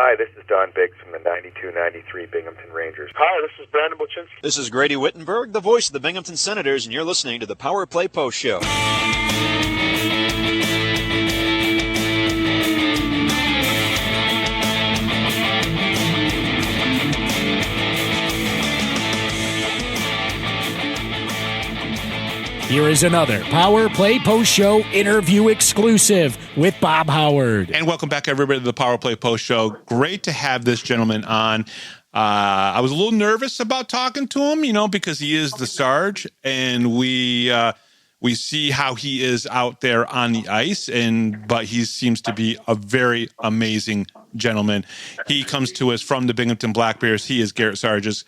Hi, this is Don Biggs from the 92-93 Binghamton Rangers. Hi, this is Brandon Buchinski. This is Grady Wittenberg, the voice of the Binghamton Senators, and you're listening to the Power Play Post Show. Here is another Power Play Post Show interview exclusive with Bob Howard. And welcome back, everybody, to the Power Play Post Show. Great to have this gentleman on. I was a little nervous about talking to him, because he is the Sarge, and we see how he is out there on the ice, but he seems to be a very amazing gentleman. He comes to us from the Binghamton Black Bears. He is Gehrett Sargis.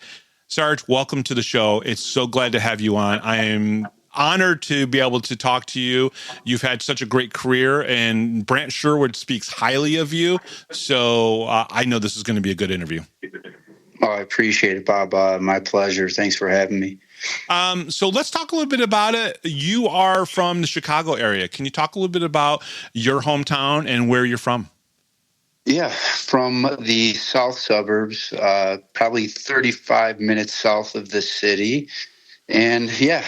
Sarge, welcome to the show. It's so glad to have you on. I am honored to be able to talk to you. You've had such a great career, and Brant Sherwood speaks highly of you. So I know this is going to be a good interview. Oh, I appreciate it, Bob. My pleasure. Thanks for having me. So let's talk a little bit about it. You are from the Chicago area. Can you talk a little bit about your hometown and where you're from? Yeah, from the south suburbs, probably 35 minutes south of the city. And yeah,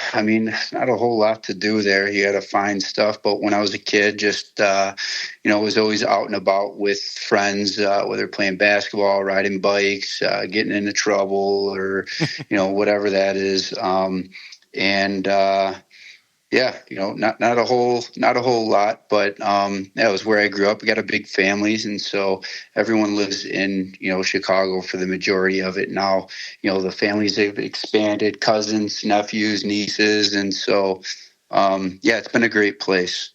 not a whole lot to do there. You got to find stuff. But when I was a kid, just, was always out and about with friends, whether playing basketball, riding bikes, getting into trouble or, whatever that is. Not a whole lot, but that was where I grew up. We got a big families, and so everyone lives in Chicago for the majority of it now. The families have expanded, cousins, nephews, nieces, and so it's been a great place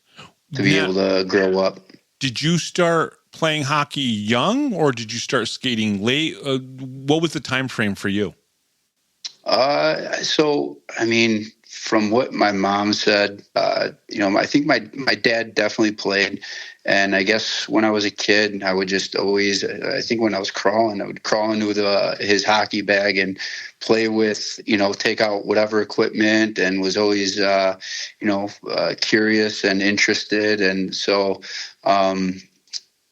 to be able to grow up. Did you start playing hockey young, or did you start skating late? What was the time frame for you? From what my mom said, I think my dad definitely played. And I guess when I was a kid, I would just always, I think when I was crawling, I would crawl into his hockey bag and play with, take out whatever equipment, and was always, curious and interested. And so,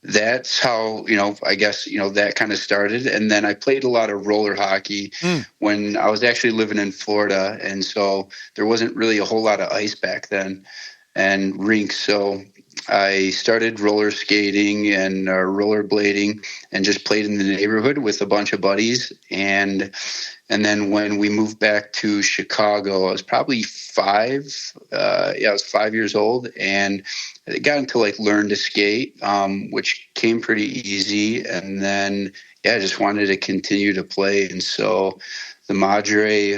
that's how, that kind of started. And then I played a lot of roller hockey when I was actually living in Florida. And so there wasn't really a whole lot of ice back then and rinks. So I started roller skating and roller blading and just played in the neighborhood with a bunch of buddies. And then when we moved back to Chicago, I was probably 5. I was 5 years old, and I got into learn to skate, which came pretty easy. And then, I just wanted to continue to play. And so the Madre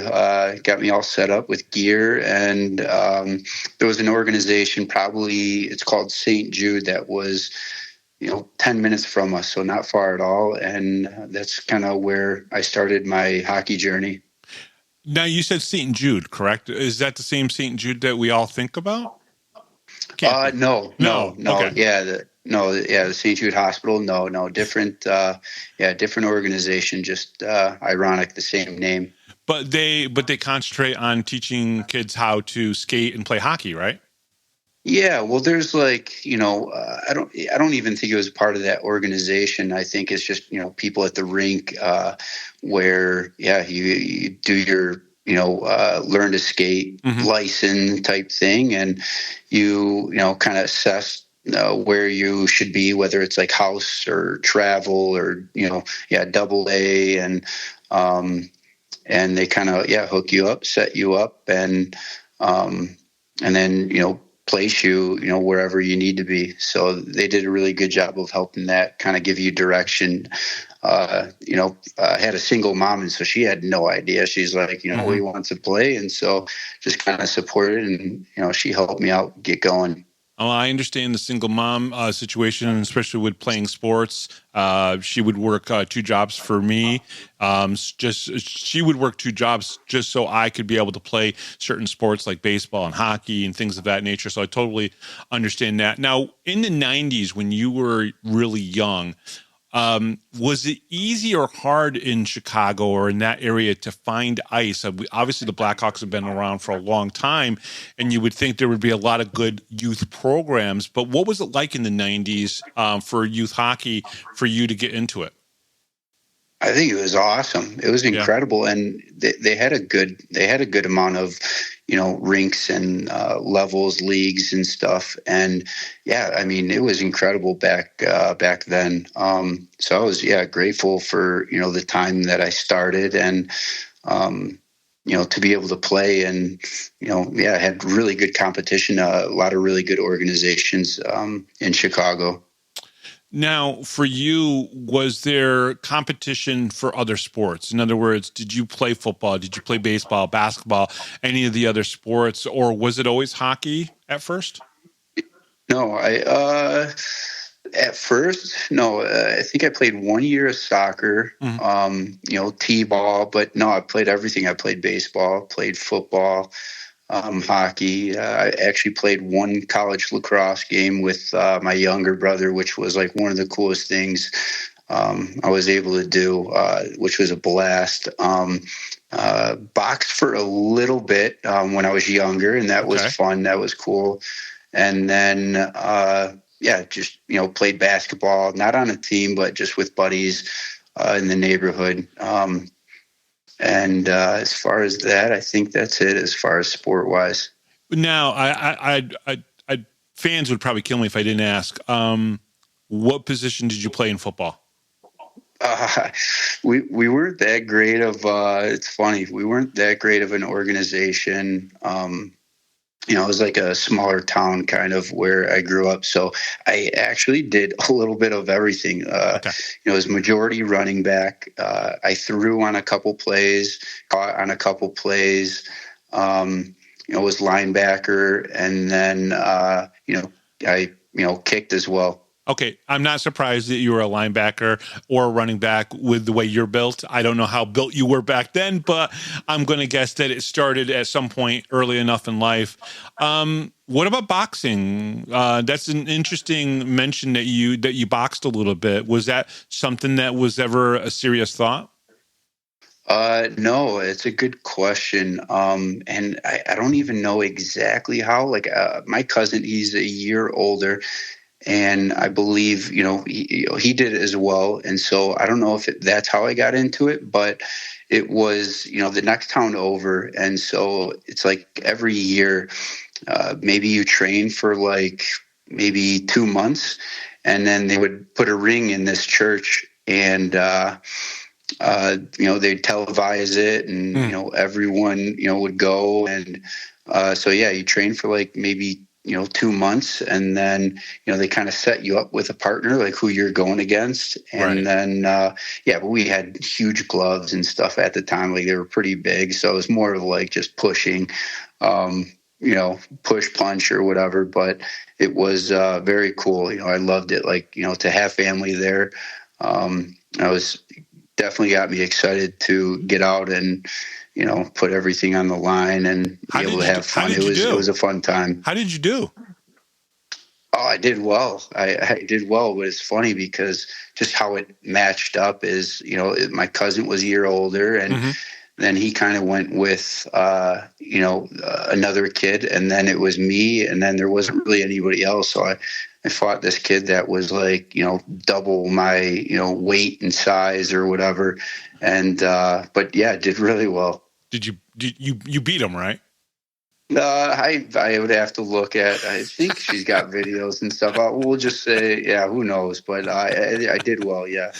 got me all set up with gear. And there was an organization, it's called St. Jude, that was 10 minutes from us, so not far at all. And that's kind of where I started my hockey journey. Now, you said St. Jude, correct? Is that the same St. Jude that we all think about? No. Okay. The St. Jude Hospital. No, different. Different organization. Just ironic, the same name. But they concentrate on teaching kids how to skate and play hockey, right? Yeah, well, there's I don't even think it was part of that organization. I think it's just, people at the rink where, you do your, learn to skate license type thing. And you kind of assess where you should be, whether it's house or travel or, double A. And they kind of, hook you up, set you up, and then, place you, wherever you need to be. So they did a really good job of helping that kind of give you direction. I had a single mom, and so she had no idea. She's like, we want to play. And so just kind of supported, and, she helped me out, get going. Oh, I understand the single mom situation, especially with playing sports. She would work 2 jobs for me. She would work 2 jobs just so I could be able to play certain sports like baseball and hockey and things of that nature. So I totally understand that. Now, in the 90s, when you were really young, Was it easy or hard in Chicago or in that area to find ice? Obviously, the Blackhawks have been around for a long time, and you would think there would be a lot of good youth programs. But what was it like in the 90s for youth hockey for you to get into it? I think it was awesome. It was incredible, and they had a good amount of, rinks and levels, leagues and stuff. And yeah, I mean, it was incredible back then. So I was grateful for the time that I started, and to be able to play, and had really good competition, a lot of really good organizations in Chicago. Now, for you, was there competition for other sports? In other words, did you play football? Did you play baseball, basketball, any of the other sports, or was it always hockey at first? No, at first, no. I think I played 1 year of soccer, t-ball, but no, I played everything. I played baseball, played football, hockey. I actually played one college lacrosse game with my younger brother, which was like one of the coolest things I was able to do, which was a blast. Boxed for a little bit when I was younger, and that was fun. That was cool. And then, just, played basketball, not on a team, but just with buddies in the neighborhood. And as far as that, I think that's it as far as sport wise. Now, I fans would probably kill me if I didn't ask. What position did you play in football? We weren't that great of. It's funny, we weren't that great of an organization. It was like a smaller town kind of where I grew up. So I actually did a little bit of everything. It was majority running back. I threw on a couple plays, caught on a couple plays, was linebacker. And then, I kicked as well. Okay, I'm not surprised that you were a linebacker or a running back with the way you're built. I don't know how built you were back then, but I'm going to guess that it started at some point early enough in life. What about boxing? That's an interesting mention that you boxed a little bit. Was that something that was ever a serious thought? No, it's a good question. And I don't even know exactly how. Like my cousin, he's a year older. And I believe, he did it as well. And so I don't know if that's how I got into it, but it was, the next town over. And so it's like every year, maybe you train for like maybe 2 months, and then they would put a ring in this church, and, they'd televise it, and, everyone, would go. And you train for like maybe 2 months, and then they kind of set you up with a partner, like who you're going against. And then but we had huge gloves and stuff at the time, like they were pretty big, so it was more of like just pushing, push punch or whatever. But it was very cool. I loved it, like to have family there. I was definitely got me excited to get out and put everything on the line and be able to have fun. It was a fun time. How did you do? Oh, I did well. I did well, but it's funny because just how it matched up is, my cousin was a year older, and then he kind of went with, another kid, and then it was me, and then there wasn't really anybody else. So I fought this kid that was like, double my, weight and size or whatever. And, but yeah, did really well. Did you beat him, right? I would have to look at. I think she's got videos and stuff. We'll just say, who knows? But I did well. Yeah,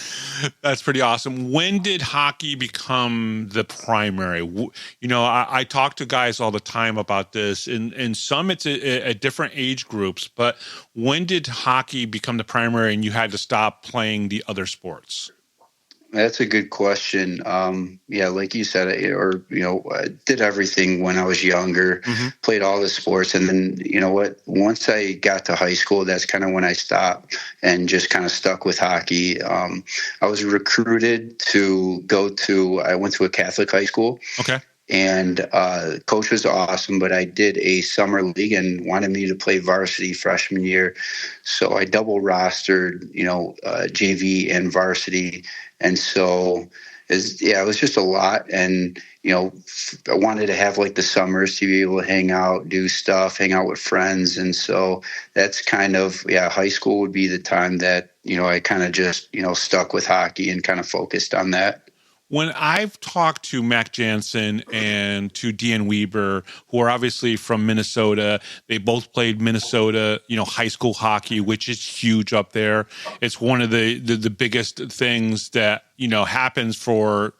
that's pretty awesome. When did hockey become the primary? I talk to guys all the time about this, and some it's at different age groups. But when did hockey become the primary, and you had to stop playing the other sports? That's a good question. Like you said, I did everything when I was younger, played all the sports. And then, once I got to high school, that's kind of when I stopped and just kind of stuck with hockey. I was recruited to I went to a Catholic high school. Okay. And coach was awesome, but I did a summer league and wanted me to play varsity freshman year. So I double rostered, JV and varsity. And so it was just a lot. And, I wanted to have like the summers to be able to hang out, do stuff, hang out with friends. And so that's kind of, high school would be the time that, I kind of just, stuck with hockey and kind of focused on that. When I've talked to Mac Jansen and to Dean Weber, who are obviously from Minnesota, they both played Minnesota, high school hockey, which is huge up there. It's one of the biggest things that, happens for,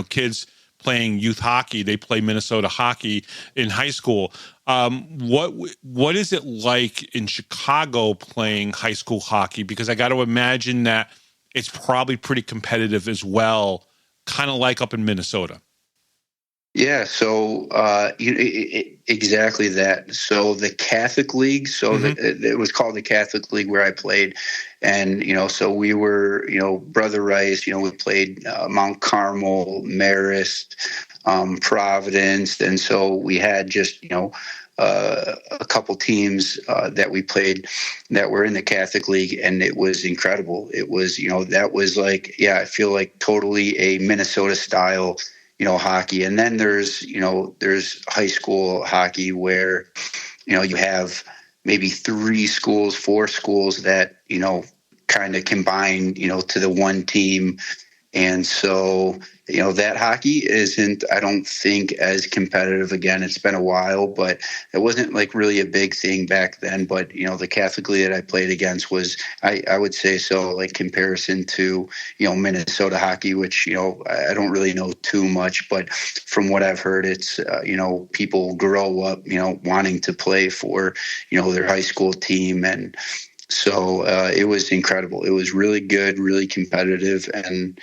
kids playing youth hockey. They play Minnesota hockey in high school. What is it like in Chicago playing high school hockey? Because I got to imagine that it's probably pretty competitive as well, kind of like up in Minnesota. Yeah, so exactly that. So the Catholic League, it was called the Catholic League where I played, and so we were Brother Rice. We played Mount Carmel, Marist, Providence, and so we had just a couple teams that we played that were in the Catholic League, and it was incredible. It was that was like I feel like totally a Minnesota style hockey. And then there's high school hockey where, you have maybe 3 schools, 4 schools that, kind of combine, to the one team. And so, that hockey isn't, I don't think, as competitive. Again, it's been a while, but it wasn't like really a big thing back then. But, the Catholic League that I played against was, I would say so, like comparison to, Minnesota hockey, which, I don't really know too much, but from what I've heard, it's, people grow up, wanting to play for, their high school team. And so it was incredible. It was really good, really competitive, and,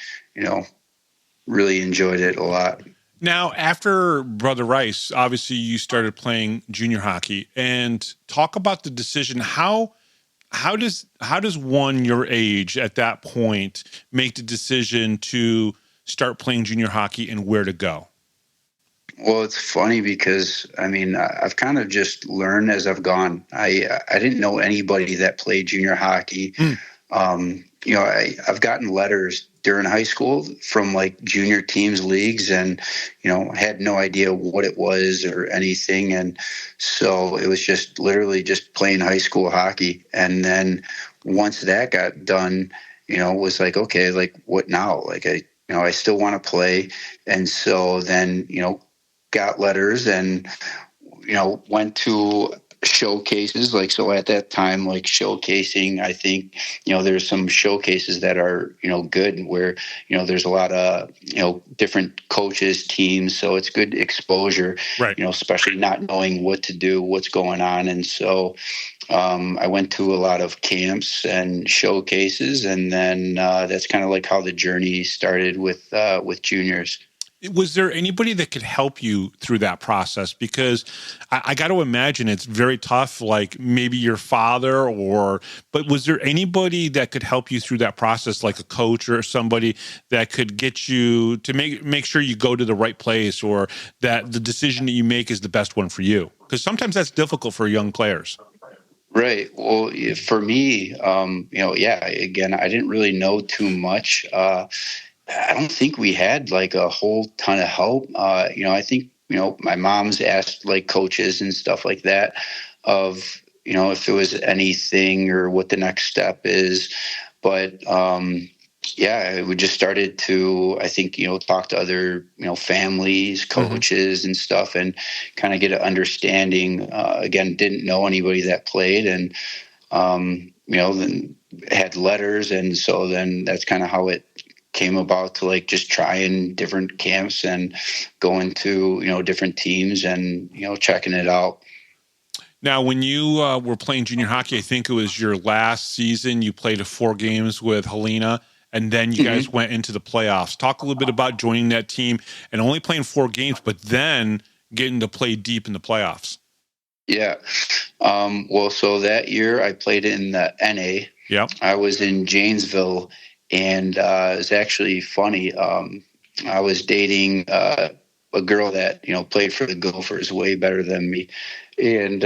really enjoyed it a lot. Now, after Brother Rice, obviously you started playing junior hockey, and talk about the decision. How does one your age at that point make the decision to start playing junior hockey and where to go? Well, it's funny because, I've kind of just learned as I've gone. I didn't know anybody that played junior hockey. I've gotten letters during high school from like junior teams leagues, and, had no idea what it was or anything. And so it was just literally just playing high school hockey. And then once that got done, it was like, okay, like what now? Like I still want to play. And so then, got letters and, went to showcases. Like, so at that time, like showcasing, I think, there's some showcases that are, good where, there's a lot of, different coaches, teams. So it's good exposure, right. Especially not knowing what to do, what's going on. And so I went to a lot of camps and showcases, and then that's kind of like how the journey started with juniors. Was there anybody that could help you through that process? Because I got to imagine it's very tough, like maybe your father but was there anybody that could help you through that process, like a coach or somebody that could get you to make sure you go to the right place, or that the decision that you make is the best one for you? Because sometimes that's difficult for young players. Right. Well, for me, again, I didn't really know too much. I don't think we had like a whole ton of help. I think, my mom's asked like coaches and stuff like that of, if there was anything or what the next step is. But, we just started to, I think, talk to other, families, coaches and stuff, and kind of get an understanding. Again, didn't know anybody that played, and, then had letters. And so then that's kind of how it came about, to like just trying different camps and going to, different teams and, checking it out. Now, when you were playing junior hockey, I think it was your last season, you played 4 games with Helena, and then you guys went into the playoffs. Talk a little bit about joining that team and only playing 4 games, but then getting to play deep in the playoffs. Yeah. So that year I played in the NA. Yep. I was in Janesville. And it was actually funny. I was dating a girl that, played for the Gophers way better than me. And,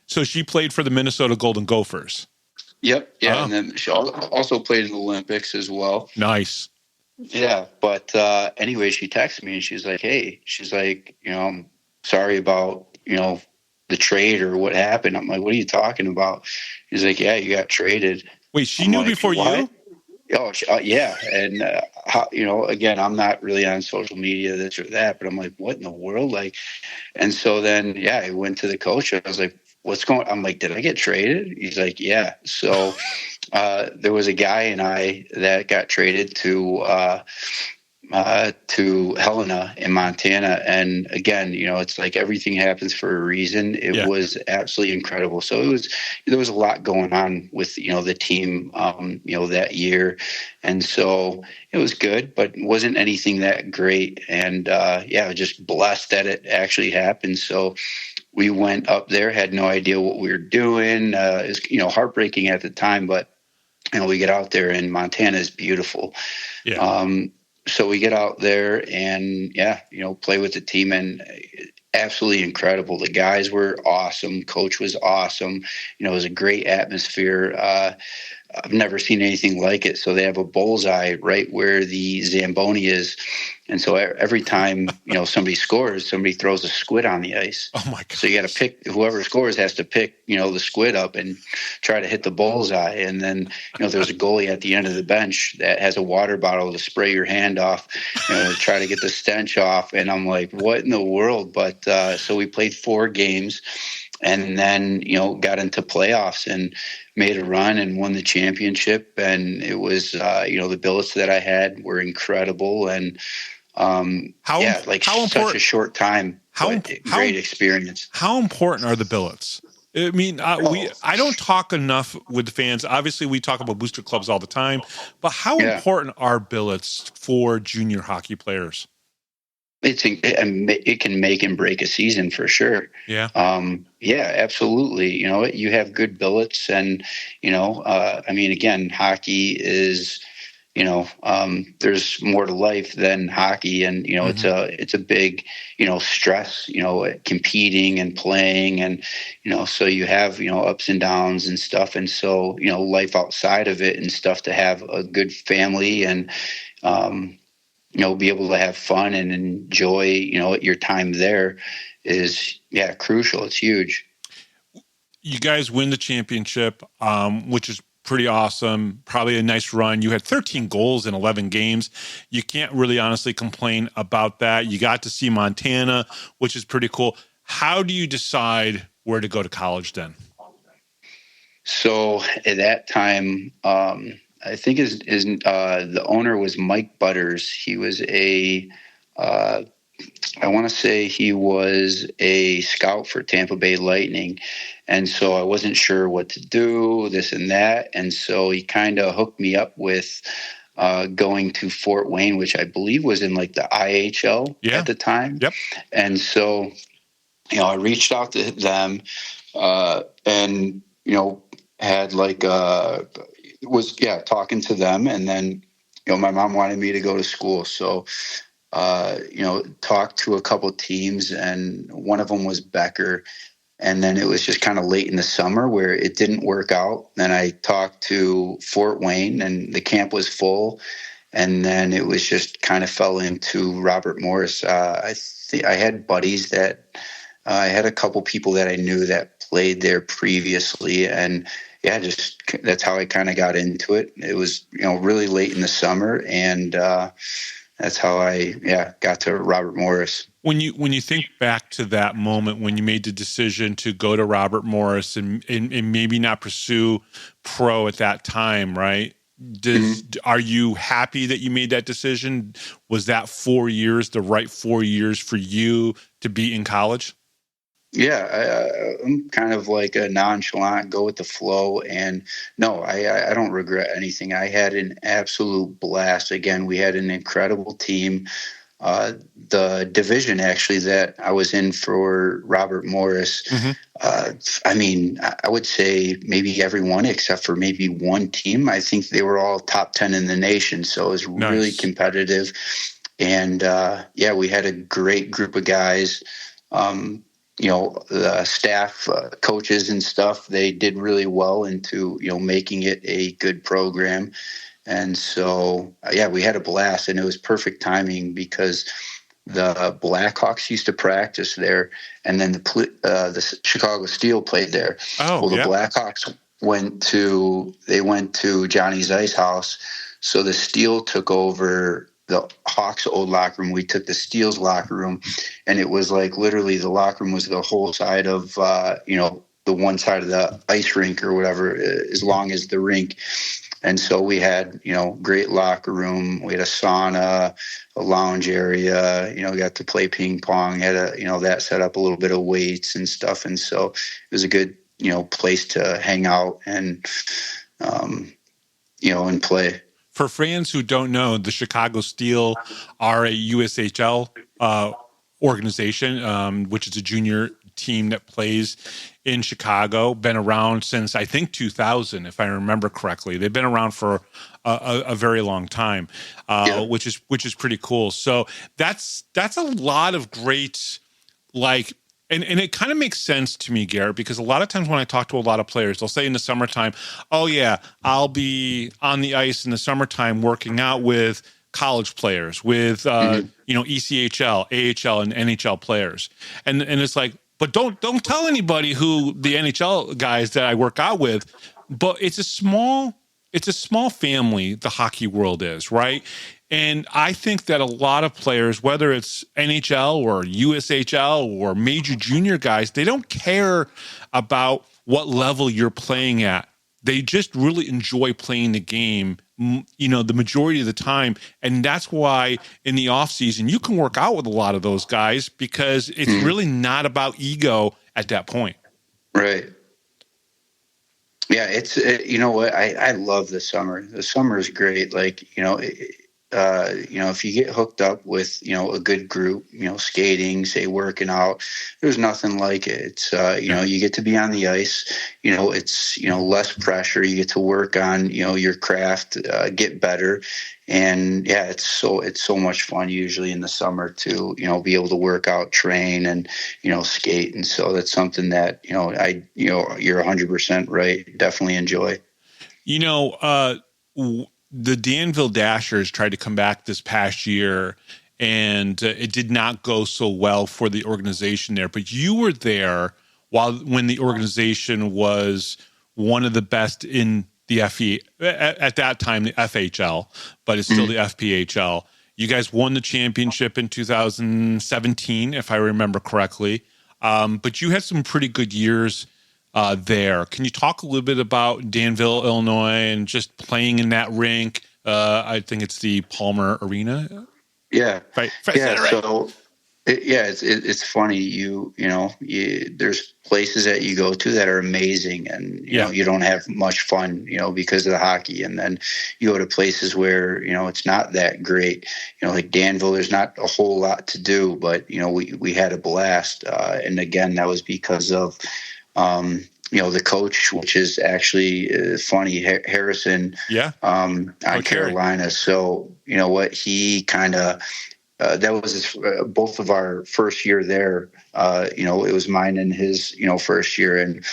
so she played for the Minnesota Golden Gophers. Yep. Yeah. Oh. And then she also played in the Olympics as well. Nice. Yeah. But anyway, she texted me and she's like, hey, I'm sorry about, the trade or what happened. I'm like, what are you talking about? He's like, yeah, you got traded. Wait, she knew before you? Oh, yeah. And, again, I'm not really on social media, this or that, but I'm like, what in the world? And so then, I went to the coach. I was like, what's going on? I'm like, did I get traded? He's like, yeah. So there was a guy and I that got traded to Helena in Montana. And again, it's like everything happens for a reason. It was absolutely incredible. So there was a lot going on with, the team, that year. And so it was good, but it wasn't anything that great. And just blessed that it actually happened. So we went up there, had no idea what we were doing. It was, heartbreaking at the time, but, we get out there and Montana is beautiful. Yeah. So we get out there and, play with the team, and absolutely incredible. The guys were awesome. Coach was awesome. It was a great atmosphere. I've never seen anything like it. So they have a bullseye right where the Zamboni is. And so every time, somebody scores, somebody throws a squid on the ice. Oh my God. So you got to pick, whoever scores has to pick, the squid up and try to hit the bullseye. And then, there's a goalie at the end of the bench that has a water bottle to spray your hand off, to try to get the stench off. And I'm like, what in the world? But so we played 4 games and then, got into playoffs and made a run and won the championship. And it was, the billets that I had were incredible. And such a short time, great experience. How important are the billets? I mean, I don't talk enough with the fans. Obviously, we talk about booster clubs all the time, but how important are billets for junior hockey players? It can make and break a season for sure. Yeah. Absolutely. You have good billets and, again, hockey is, there's more to life than hockey. And, it's a big, stress, competing and playing and, so you have, ups and downs and stuff. And so, life outside of it and stuff to have a good family and, be able to have fun and enjoy, your time there is, crucial. It's huge. You guys win the championship, which is pretty awesome. Probably a nice run. You had 13 goals in 11 games. You can't really honestly complain about that. You got to see Montana, which is pretty cool. How do you decide where to go to college then? So at that time, I think the owner was Mike Butters. He was I want to say he was a scout for Tampa Bay Lightning. And so I wasn't sure what to do, this and that. And so he kind of hooked me up with going to Fort Wayne, which I believe was in like the IHL at the time. Yep. And so, I reached out to them and, had was talking to them. And then, my mom wanted me to go to school. So, talked to a couple teams, and one of them was Becker. And then it was just kind of late in the summer where it didn't work out. Then I talked to Fort Wayne, and the camp was full. And then it was just kind of fell into Robert Morris. I had buddies that I had a couple people that I knew that played there previously, and that's how I kind of got into it. It was really late in the summer, and that's how I got to Robert Morris. When you think back to that moment when you made the decision to go to Robert Morris and maybe not pursue pro at that time, right? Are you happy that you made that decision? Was that 4 years the right 4 years for you to be in college? Yeah, I'm kind of like a nonchalant, go with the flow. And no, I don't regret anything. I had an absolute blast. Again, we had an incredible team. the division actually that I was in for Robert Morris. I mean, I would say maybe everyone except for maybe one team. I think they were all top 10 in the nation. So it was really competitive. And we had a great group of guys. The staff, coaches and stuff, they did really well into, making it a good program. And so, we had a blast, and it was perfect timing because the Blackhawks used to practice there, and then the Chicago Steel played there. The Blackhawks went to Johnny's Ice House, so the Steel took over the Hawks' old locker room. We took the Steel's locker room, and it was like literally the locker room was the whole side of the one side of the ice rink or whatever, as long as the rink. And so we had, great locker room. We had a sauna, a lounge area, we got to play ping pong, had that set up, a little bit of weights and stuff. And so it was a good, place to hang out and, and play. For fans who don't know, the Chicago Steel are a USHL organization, which is a junior team that plays in Chicago. Been around since I think 2000, if I remember correctly. They've been around for a very long time, which is pretty cool. So that's a lot of great, and it kind of makes sense to me, Gehrett, because a lot of times when I talk to a lot of players, they'll say in the summertime, "Oh yeah, I'll be on the ice in the summertime working out with college players, with ECHL, AHL, and NHL players," and it's like, but don't tell anybody who the NHL guys that I work out with. But it's a small family, the hockey world is, right? And I think that a lot of players, whether it's NHL or USHL or major junior guys, they don't care about what level you're playing at. They just really enjoy playing the game, the majority of the time. And that's why in the off season, you can work out with a lot of those guys because it's really not about ego at that point. Right. Yeah. It's, I love the summer. The summer is great. If you get hooked up with, a good group, skating, say working out, there's nothing like it. It's, you get to be on the ice, it's, less pressure. You get to work on, your craft, get better. And it's so much fun usually in the summer to, be able to work out, train and, skate. And so that's something that, you're 100% right. Definitely enjoy. The Danville Dashers tried to come back this past year, and it did not go so well for the organization there. But you were there when the organization was one of the best in the at that time, the FHL, but it's still the SPHL. You guys won the championship in 2017, if I remember correctly. But you had some pretty good years there. Can you talk a little bit about Danville, Illinois, and just playing in that rink? I think it's the Palmer Arena. Yeah. Right. So, it's funny. There's places that you go to that are amazing, and you don't have much fun, because of the hockey. And then you go to places where it's not that great. Like Danville, there's not a whole lot to do, but we had a blast. And again, that was because of the coach, which is actually funny, Harrison, on Carolina. So, he kind of, that was both of our first year there. It was mine and his, first year. And,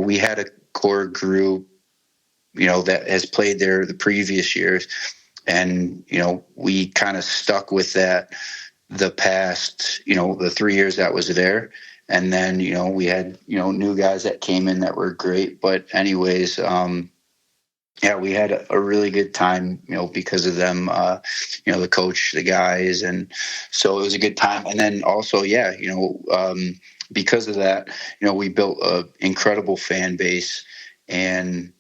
we had a core group, that has played there the previous years. And, we kind of stuck with that the past, the 3 years that was there. And then, we had, new guys that came in that were great. But anyways, we had a really good time, because of them, the coach, the guys. And so it was a good time. And then also, because of that, we built an incredible fan base. And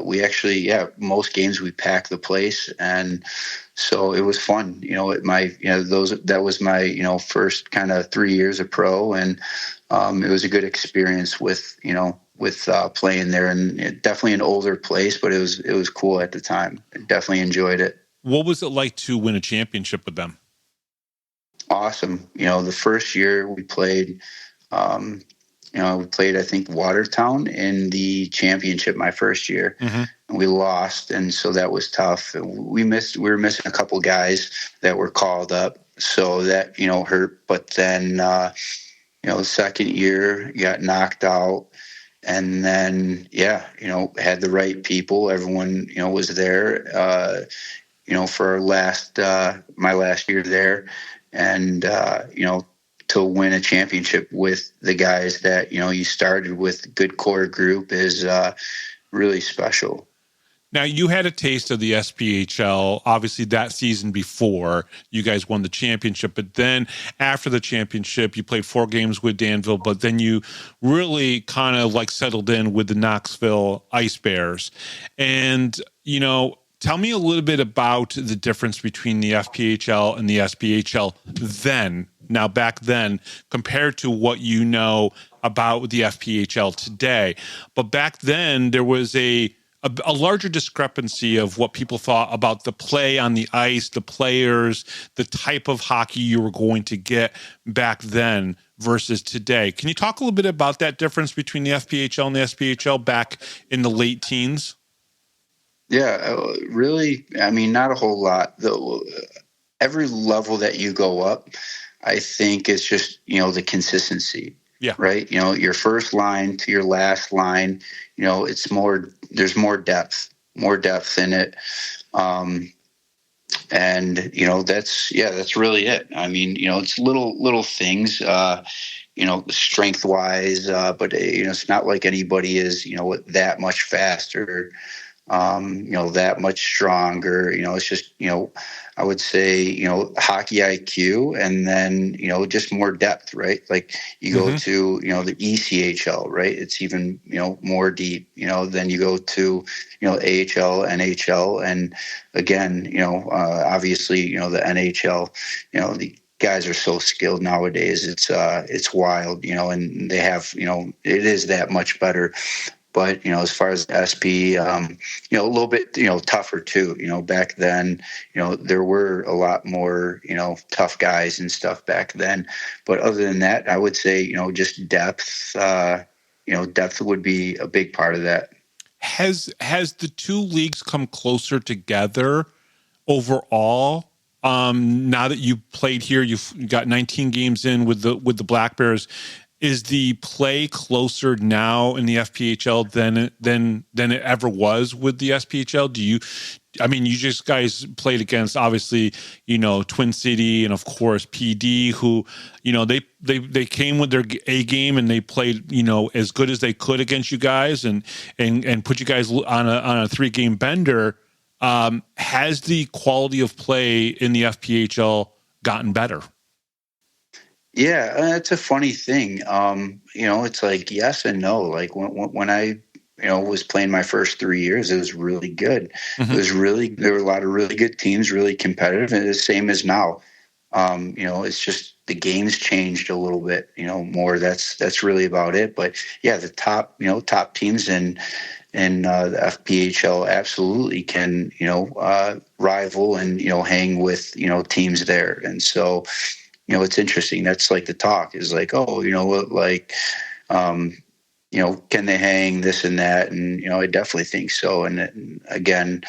we actually, most games we packed the place. And so it was fun, that was my, first kind of 3 years of pro. And it was a good experience with playing there, and definitely an older place, but it was cool at the time. I definitely enjoyed it. What was it like to win a championship with them? awesome. The first year we played, I think, Watertown in the championship my first year. Mm-hmm. And we lost, and so that was tough. We were missing a couple guys that were called up, so that hurt. But then the second year you got knocked out, and then had the right people. Everyone was there. For my last year there, and to win a championship with the guys that you started with, good core group, is really special. Now, you had a taste of the SPHL, obviously, that season before you guys won the championship. But then after the championship, you played 4 games with Danville, but then you really kind of settled in with the Knoxville Ice Bears. And, tell me a little bit about the difference between the FPHL and the SPHL then, now back then, compared to what you know about the FPHL today. But back then, there was a larger discrepancy of what people thought about the play on the ice, the players, the type of hockey you were going to get back then versus today. Can you talk a little bit about that difference between the FPHL and the SPHL back in the late teens? Yeah, really, not a whole lot. Every level that you go up, I think it's just, the consistency. Yeah. Right. Your first line to your last line, there's more depth in it. And, that's really it. It's little things, strength wise, but it's not like anybody is, that much faster, that much stronger. It's just, I would say, hockey IQ, and then, just more depth, right? Like you go to, the ECHL, right? It's even, more deep, then you go to, AHL, NHL. And again, obviously, the NHL, the guys are so skilled nowadays. It's wild, and they have, it is that much better. But, as far as SP, a little bit, tougher too. Back then, there were a lot more, tough guys and stuff back then. But other than that, I would say, just depth, depth would be a big part of that. Has the two leagues come closer together overall? Now that you played here, you've got 19 games in with the Black Bears. Is the play closer now in the FPHL than it ever was with the SPHL? You just guys played against, obviously, Twin City and of course PD, who, they came with their A game and they played, as good as they could against you guys and put you guys on a 3-game bender. Has the quality of play in the FPHL gotten better? Yeah, it's a funny thing. It's like yes and no. Like when I, was playing my first 3 years, it was really good. Mm-hmm. There were a lot of really good teams, really competitive, and the same as now. It's just the game's changed a little bit, more. That's really about it. But yeah, the top teams in the FPHL absolutely can, rival and, hang with, teams there. And so, it's interesting. That's like the talk is like, oh, can they hang this and that? And, I definitely think so. And again,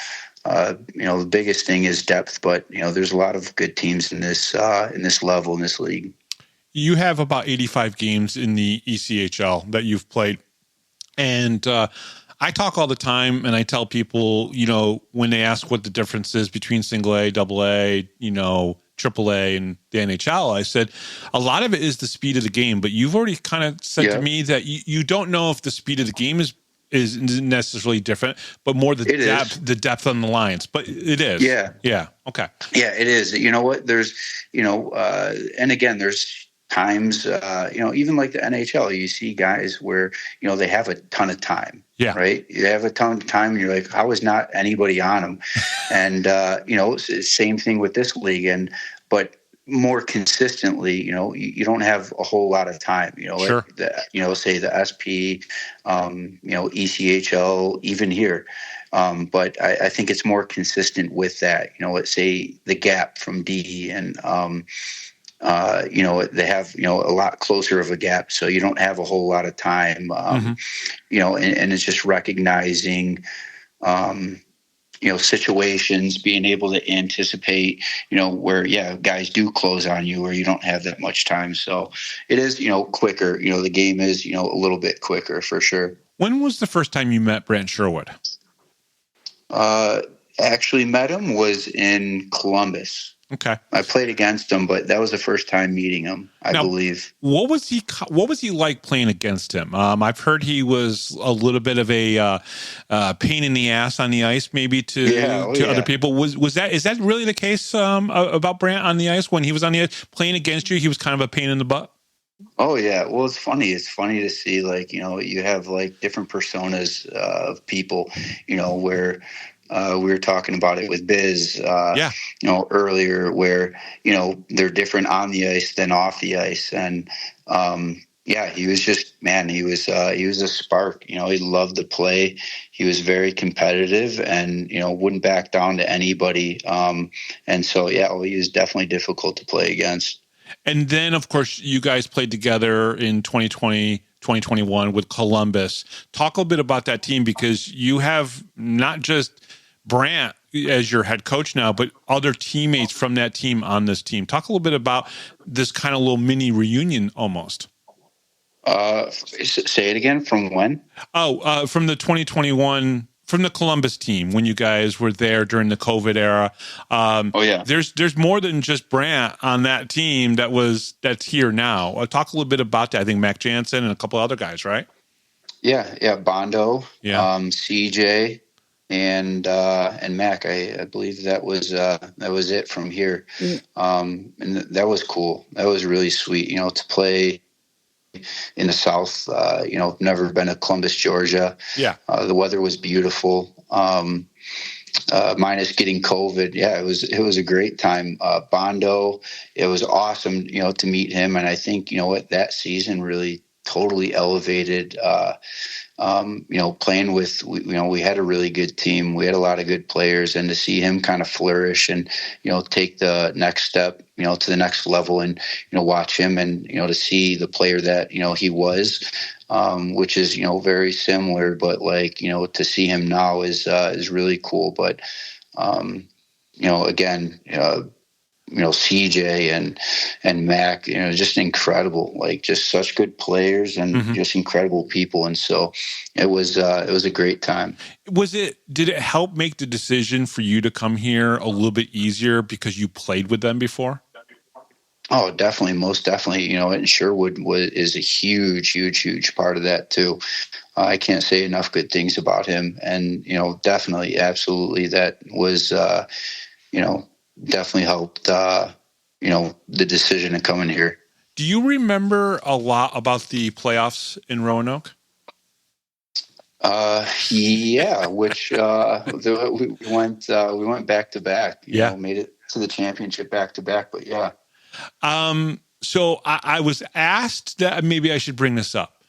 the biggest thing is depth, but, there's a lot of good teams in this level, in this league. You have about 85 games in the ECHL that you've played. And, I talk all the time and I tell people, when they ask what the difference is between single A, double A, AAA and the NHL, I said a lot of it is the speed of the game, but you've already kind of said to me that you don't know if the speed of the game is necessarily different, but more the depth on the lines. But it is. Yeah. Okay. Yeah, it is. You know what? There's, and again, there's times, even like the NHL, you see guys where, they have a ton of time. Yeah. Right. You have a ton of time and you're like, how is not anybody on them? And, same thing with this league. But more consistently, you don't have a whole lot of time, Sure. Say the SP, ECHL, even here. But I think it's more consistent with that, let's say the gap from D and, they have, a lot closer of a gap, so you don't have a whole lot of time, and it's just recognizing, situations, being able to anticipate, where, guys do close on you where you don't have that much time. So it is, quicker, the game is, a little bit quicker for sure. When was the first time you met Brant Sherwood? Actually met him was in Columbus. Okay. I played against him, but that was the first time meeting him, I believe. What was he like playing against him? I've heard he was a little bit of a pain in the ass on the ice, maybe to other people. Is that really the case about Brant on the ice? When he was on the ice playing against you, he was kind of a pain in the butt? Oh yeah. Well, it's funny. It's funny to see, you have different personas of people, where we were talking about it with Biz, earlier, where, they're different on the ice than off the ice. And, he was just, he was a spark, he loved to play. He was very competitive and, wouldn't back down to anybody. And so, he was definitely difficult to play against. And then, of course, you guys played together in 2020, 2021 with Columbus. Talk a little bit about that team, because you have not just Brant as your head coach now, but other teammates from that team on this team. Talk a little bit about this kind of little mini reunion almost. Say it again. From when? From the 2021, from the Columbus team, when you guys were there during the COVID era. There's more than just Brant on that team that's here now. Talk a little bit about that. I think Mac Jansen and a couple other guys, right? Yeah. Bondo, CJ, and Mac. I believe that was it from here. And that was cool. That was really sweet, to play in the South. Never been to Columbus, Georgia. The weather was beautiful. Minus getting COVID. It was a great time. Bondo, it was awesome, to meet him. And I think, that season really totally elevated, playing with, we had a really good team. We had a lot of good players, and to see him kind of flourish and, take the next step, to the next level, and, watch him and, to see the player that, he was, which is, very similar, but to see him now is really cool. But, again, CJ and Mac, just incredible, just such good players and just incredible people. And so it was a great time. Did it help make the decision for you to come here a little bit easier because you played with them before? Oh, definitely. Most definitely. And Sherwood is a huge part of that too. I can't say enough good things about him. And, definitely, absolutely. That was, definitely helped, the decision to come in here. Do you remember a lot about the playoffs in Roanoke? Which we went back to back. Made it to the championship back to back. But yeah. So I was asked that maybe I should bring this up.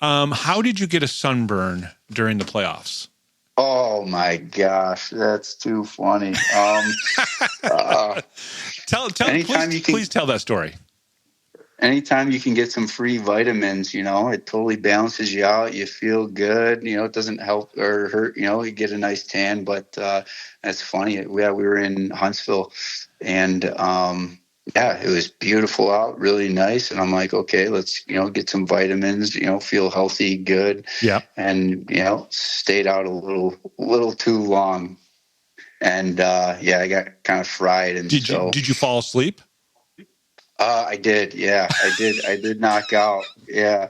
How did you get a sunburn during the playoffs? Oh my gosh, that's too funny. Please tell that story. Anytime you can get some free vitamins, it totally balances you out. You feel good. It doesn't help or hurt. You get a nice tan. But that's funny. We were in Huntsville, and it was beautiful out, really nice. And I'm like, okay, let's, get some vitamins, feel healthy, good. Yeah. And, stayed out a little too long. And, I got kind of fried. And did you fall asleep? I did. Yeah, I did knock out. Yeah.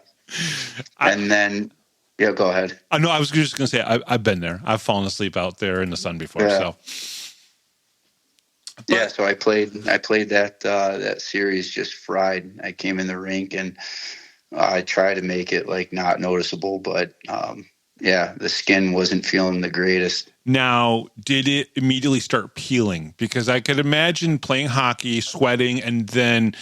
And then, go ahead. No, I was just going to say, I've been there. I've fallen asleep out there in the sun before. Yeah. So. So I played that series just fried. I came in the rink and I tried to make it not noticeable, but the skin wasn't feeling the greatest. Now, did it immediately start peeling? Because I could imagine playing hockey, sweating, and then,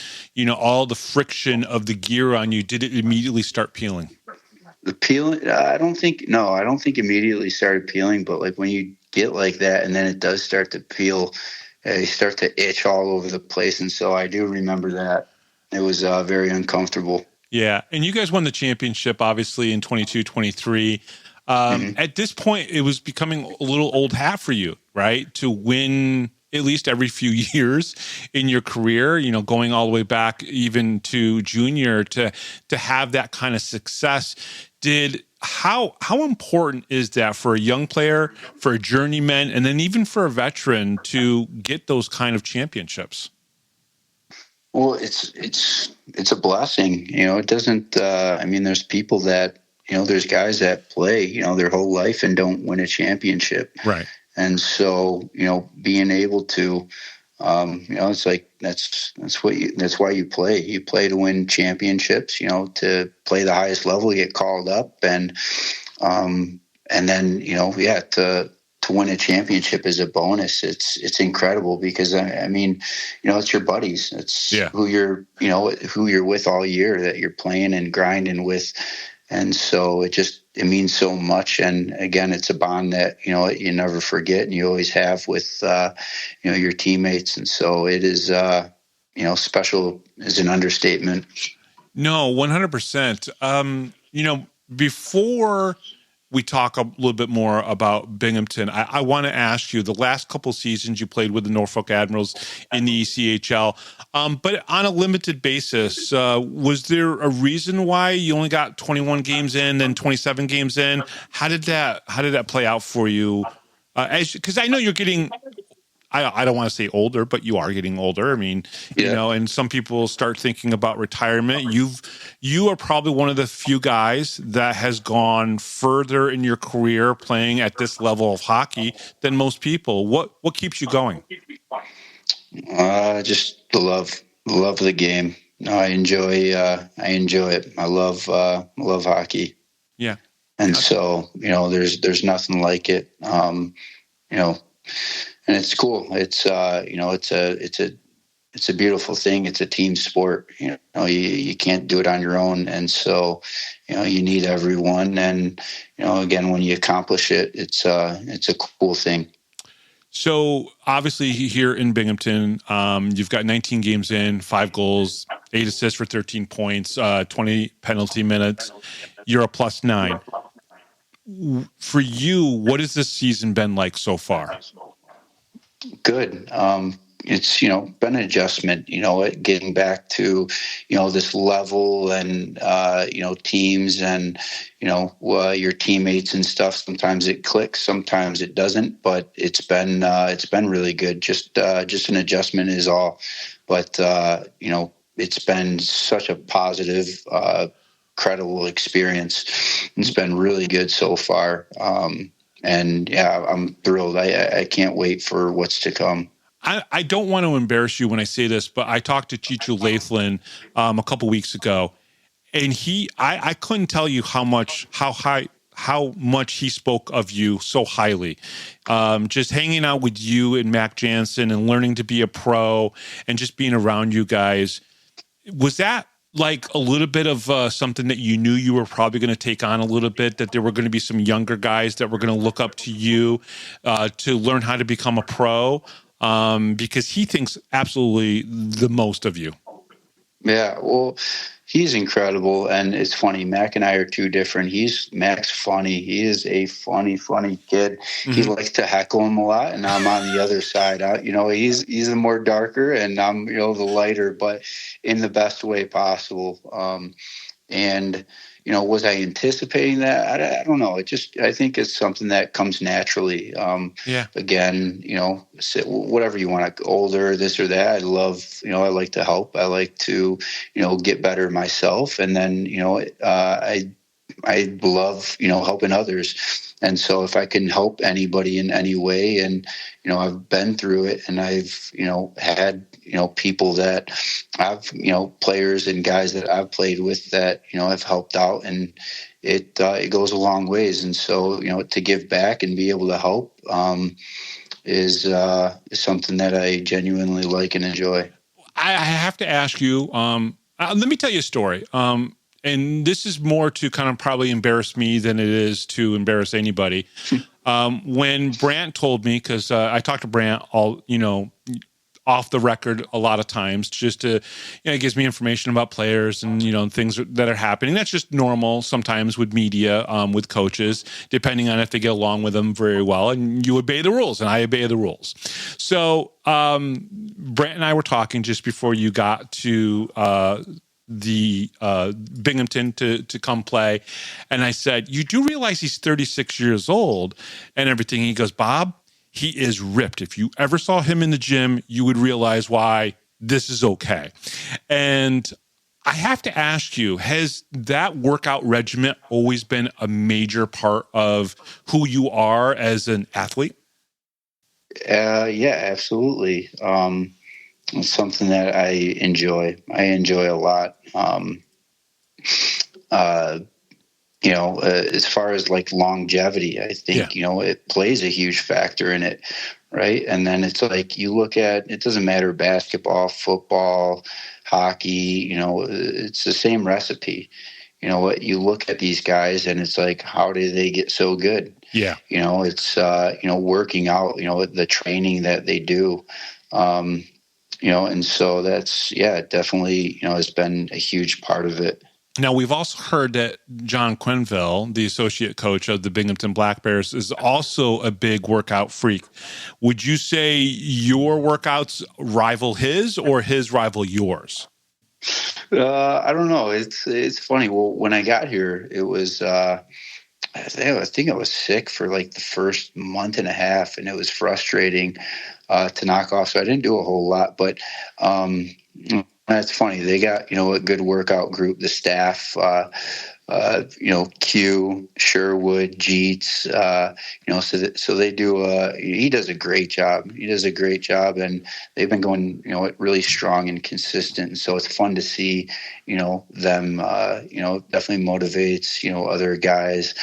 all the friction of the gear on you. Did it immediately start peeling? The peeling, I don't think immediately started peeling, but when you get like that and then it does start to peel, you start to itch all over the place. And so I do remember that. It was very uncomfortable. Yeah. And you guys won the championship, obviously, in 22-23. At this point, it was becoming a little old hat for you, right? To win at least every few years in your career, you know, going all the way back even to junior to have that kind of success. How important is that for a young player, for a journeyman, and then even for a veteran to get those kind of championships? Well, it's a blessing. You know, it doesn't, I mean, there's people that, you know, there's guys that play, you know, their whole life and don't win a championship. Right. And so, you know, being able to, you know, it's like, that's why you play. You play to win championships, you know, to play the highest level, get called up and then, you know, to win a championship is a bonus. It's incredible because I mean, you know, it's your buddies. It's who you're with all year that you're playing and grinding with. And so it means so much. And again, it's a bond that, you know, you never forget and you always have with, you know, your teammates. And so it is, you know, special is an understatement. No, 100%. You know, before we talk a little bit more about Binghamton, I want to ask you, the last couple seasons you played with the Norfolk Admirals in the ECHL, but on a limited basis, was there a reason why you only got 21 games in, then 27 games in? How did that play out for you? Because I know you're getting, I don't want to say older, but you are getting older. I mean, you know, and some people start thinking about retirement. You are probably one of the few guys that has gone further in your career playing at this level of hockey than most people. What keeps you going? Just the love of the game. No, I enjoy it. I love hockey. Yeah. And so, you know, there's nothing like it. You know, and it's cool. It's you know, it's a beautiful thing. It's a team sport. You know, you can't do it on your own, and so, you know, you need everyone. And you know, again, when you accomplish it, it's a cool thing. So obviously here in Binghamton, you've got 19 games in, 5 goals, 8 assists for 13 points, 20 penalty minutes. You're a +9. For you, what has this season been like so far? Good. It's, you know, been an adjustment, you know, getting back to, you know, this level and, you know, teams and, you know, your teammates and stuff. Sometimes it clicks, sometimes it doesn't, but it's been really good. Just an adjustment is all. But, you know, it's been such a positive, credible experience. It's been really good so far. And yeah, I'm thrilled. I can't wait for what's to come. I don't want to embarrass you when I say this, but I talked to Chichu Lathlen a couple weeks ago, and I couldn't tell you how much he spoke of you so highly. Just hanging out with you and Mac Jansen and learning to be a pro and just being around you guys. Was that like a little bit of something that you knew you were probably going to take on a little bit, that there were going to be some younger guys that were going to look up to you to learn how to become a pro? Because he thinks absolutely the most of you. Yeah, well, he's incredible, and it's funny. Mac and I are two different. Mac's funny. He is a funny kid. Mm-hmm. He likes to heckle him a lot, and I'm on the other side. You know, he's the more darker, and I'm, you know, the lighter, but in the best way possible. And you know, was I anticipating that? I don't know. I think it's something that comes naturally. Again, you know, whatever you want to, older, this or that. I like to help. I like to, you know, get better myself. And then, you know, I love, you know, helping others. And so if I can help anybody in any way, and, you know, I've been through it, and I've, you know, had, you know, people that I've, you know, players and guys that I've played with that, you know, have helped out, and it goes a long ways. And so, you know, to give back and be able to help is something that I genuinely like and enjoy. I have to ask you, let me tell you a story. And this is more to kind of probably embarrass me than it is to embarrass anybody. When Brant told me, because I talked to Brant off the record a lot of times, just to, it gives me information about players and, things that are happening. That's just normal sometimes with media, with coaches, depending on if they get along with them very well, and you obey the rules, and I obey the rules. So Brant and I were talking just before you got to the Binghamton to come play, and I said, you do realize he's 36 years old and everything. And he goes, Bob, he is ripped. If you ever saw him in the gym, you would realize why this is okay. And I have to ask you, has that workout regimen always been a major part of who you are as an athlete? Yeah, absolutely. It's something that I enjoy. I enjoy a lot. As far as like longevity, I think, it plays a huge factor in it. Right. And then it's like, you look at, it doesn't matter, basketball, football, hockey, it's the same recipe. What you look at these guys and it's like, how do they get so good? Yeah. It's, working out, the training that they do, and so that's, definitely, has been a huge part of it. Now, we've also heard that John Quenneville, the associate coach of the Binghamton Black Bears, is also a big workout freak. Would you say your workouts rival his or his rival yours? I don't know. It's funny. Well, when I got here, it was I think I was sick for like the first month and a half, and it was frustrating to knock off. So I didn't do a whole lot, but that's funny. They got, a good workout group, the staff, Q, Sherwood, Jeets, so they do, he does a great job. He does a great job, and they've been going, really strong and consistent. And so it's fun to see, them, definitely motivates, other guys.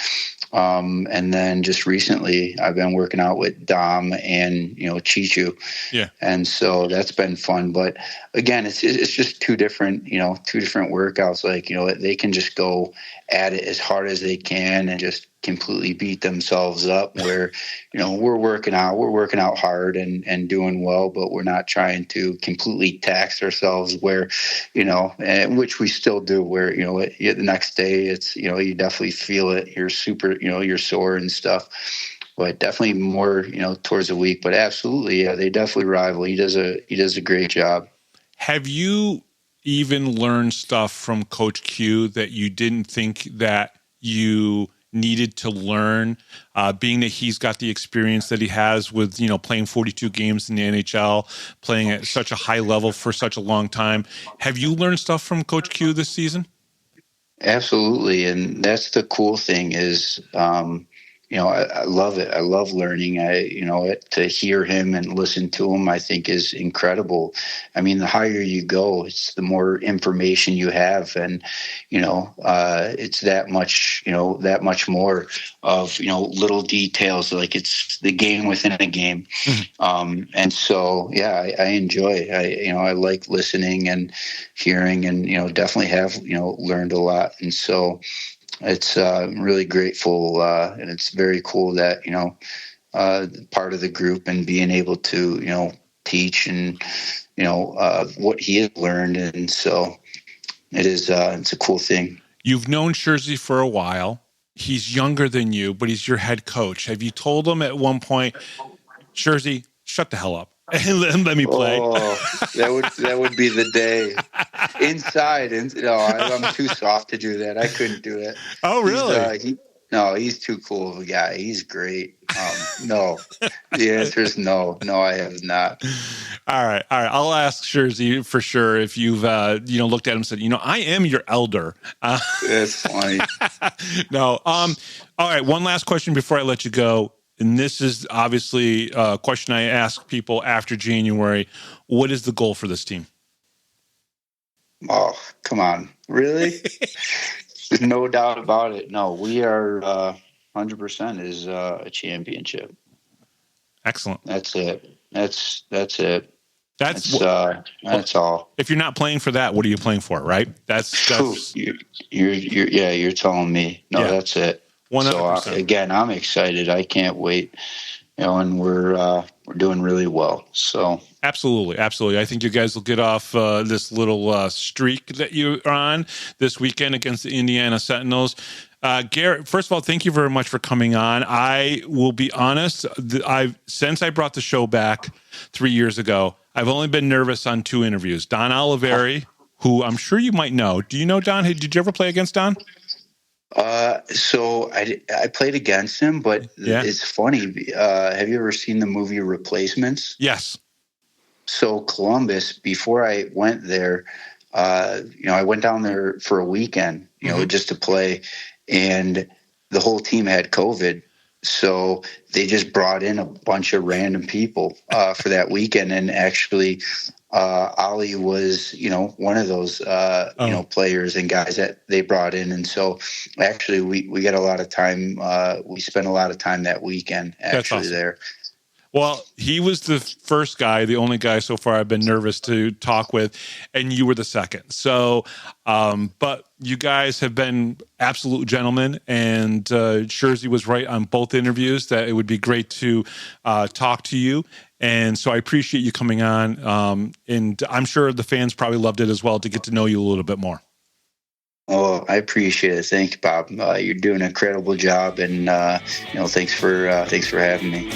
And then just recently I've been working out with Dom and, Chichu. Yeah. And so that's been fun. But again, it's just two different workouts. Like, they can just go at it as hard as they can and just completely beat themselves up, where, we're working out hard and doing well, but we're not trying to completely tax ourselves where, which we still do, where, the next day it's, you definitely feel it. You're super, you're sore and stuff, but definitely more, towards the week. But absolutely, yeah, they definitely rival. He does a great job. Have you even learned stuff from Coach Q that you didn't think that you needed to learn, being that he's got the experience that he has with, playing 42 games in the NHL, playing at such a high level for such a long time? Have you learned stuff from Coach Q this season? Absolutely. And that's the cool thing is, I love it. I love learning. To hear him and listen to him, I think is incredible. I mean, the higher you go, it's the more information you have. And, it's that much more of, little details, like it's the game within a game. Mm-hmm. And so, yeah, I enjoy, I like listening and hearing and, definitely have, learned a lot. And so, it's really grateful, and it's very cool that, part of the group and being able to, teach and, what he has learned. And so it's a cool thing. You've known Sherzy for a while. He's younger than you, but he's your head coach. Have you told him at one point, Sherzy, shut the hell up and let me play? Oh, that would be the day. Inside, I'm too soft to do that. I couldn't do it. Oh, really? He's too cool of a guy. He's great. No, the answer is no. No, I have not. All right. I'll ask Sherzy for sure if you've looked at him and said, I am your elder. That's funny. No. All right. One last question before I let you go. And this is obviously a question I ask people after January. What is the goal for this team? Oh, come on. Really? There's no doubt about it. No, we are 100% is a championship. Excellent. That's it. That's it. That's all. If you're not playing for that, what are you playing for, right? That's you're telling me. No, yeah. That's it. So again, I'm excited. I can't wait. And we're doing really well. So absolutely. I think you guys will get off this little streak that you're on this weekend against the Indiana Sentinels. Gehrett, first of all, thank you very much for coming on. I will be honest, since I brought the show back 3 years ago, I've only been nervous on 2 interviews. Don Oliveri, who I'm sure you might know. Do you know Don? Hey, did you ever play against Don? So I played against him, but It's funny. Have you ever seen the movie Replacements? Yes. So Columbus, before I went there, I went down there for a weekend, just to play, and the whole team had COVID. So they just brought in a bunch of random people for that weekend, and actually Ollie was, one of those, players and guys that they brought in. And so actually we got a lot of time. We spent a lot of time that weekend actually there. Well, he was the first guy, the only guy so far I've been nervous to talk with, and you were the second. So, but you guys have been absolute gentlemen, and Sherwood was right on both interviews that it would be great to talk to you. And so I appreciate you coming on, and I'm sure the fans probably loved it as well to get to know you a little bit more. Oh, I appreciate it. Thank you, Bob. You're doing an incredible job, and thanks for having me.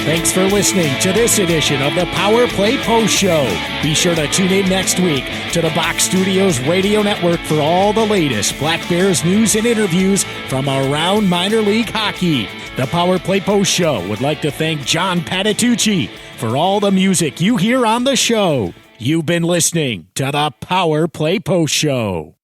Thanks for listening to this edition of the Power Play Post Show. Be sure to tune in next week to the Box Studios Radio Network for all the latest Black Bears news and interviews from around minor league hockey. The Power Play Post Show would like to thank John Patitucci for all the music you hear on the show. You've been listening to the Power Play Post Show.